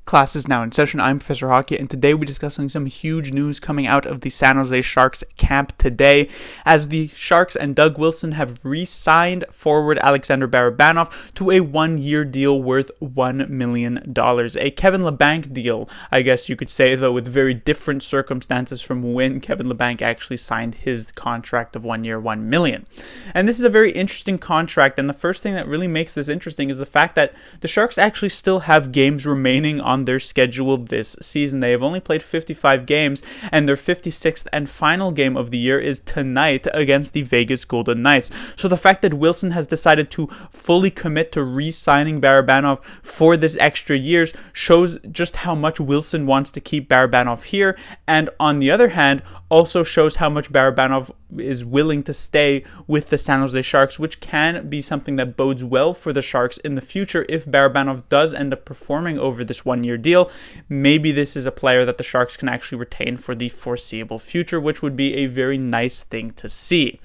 Class is now in session. I'm Professor Hockey, and today we're discussing some huge news coming out of the San Jose Sharks camp today, as the Sharks and Doug Wilson have re-signed forward Alexander Barabanov to a one-year deal worth $1 million. A Kevin Labanc deal, I guess you could say, though with very different circumstances from when Kevin Labanc actually signed his contract of 1 year, $1 million. And this is a very interesting contract, and the first thing that really makes this interesting is the fact that the Sharks actually still have games remaining on their schedule this season. They have only played 55 games, and their 56th and final game of the year is tonight against the Vegas Golden Knights. So the fact that Wilson has decided to fully commit to re-signing Barabanov for this extra years shows just how much Wilson wants to keep Barabanov here, and on the other hand, also shows how much Barabanov is willing to stay with the San Jose Sharks, which can be something that bodes well for the Sharks in the future if Barabanov does end up performing over this one-year deal. Maybe this is a player that the Sharks can actually retain for the foreseeable future, which would be a very nice thing to see.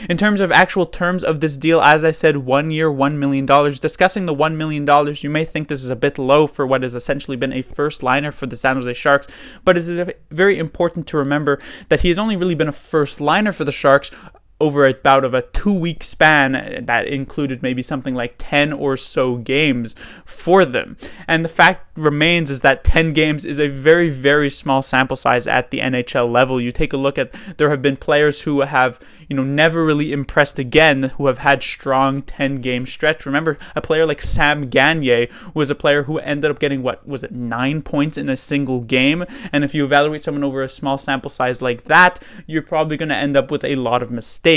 In terms of actual terms of this deal, as I said, 1 year, $1 million. Discussing the $1 million, you may think this is a bit low for what has essentially been a first liner for the San Jose Sharks, but it is very important to remember that he has only really been a first liner for the Sharks over about of a 2-week span that included maybe something like 10 or so games for them. And the fact remains is that 10 games is a very, very small sample size at the NHL level. You take a look at, there have been players who have, never really impressed again, who have had strong 10-game stretch. Remember, a player like Sam Gagner was a player who ended up getting, 9 points in a single game? And if you evaluate someone over a small sample size like that, you're probably going to end up with a lot of mistakes.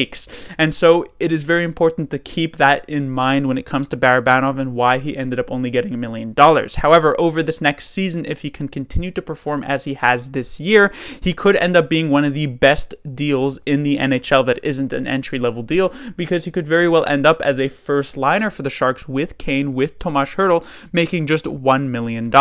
And so it is very important to keep that in mind when it comes to Barabanov and why he ended up only getting $1 million. However, over this next season, if he can continue to perform as he has this year, he could end up being one of the best deals in the NHL that isn't an entry-level deal, because he could very well end up as a first liner for the Sharks with Kane, with Tomas Hertl, making just $1 million.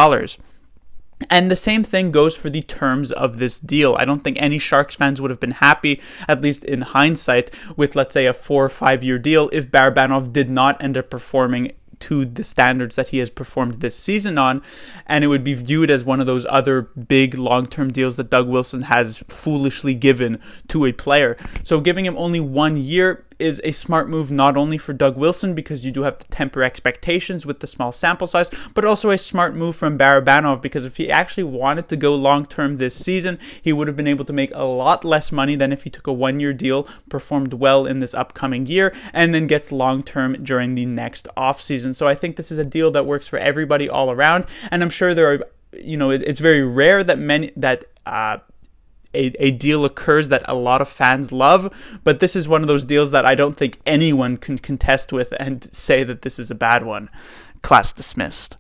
And the same thing goes for the terms of this deal. I don't think any Sharks fans would have been happy, at least in hindsight, with, let's say, a 4 or 5 year deal if Barabanov did not end up performing to the standards that he has performed this season on, and it would be viewed as one of those other big long-term deals that Doug Wilson has foolishly given to a player. So giving him only 1 year is a smart move, not only for Doug Wilson, because you do have to temper expectations with the small sample size, but also a smart move from Barabanov, because if he actually wanted to go long-term this season, he would have been able to make a lot less money than if he took a 1 year deal, performed well in this upcoming year, and then gets long-term during the next offseason. So I think this is a deal that works for everybody all around, and I'm sure there are, it's very rare that a deal occurs that a lot of fans love, but this is one of those deals that I don't think anyone can contest with and say that this is a bad one. Class dismissed.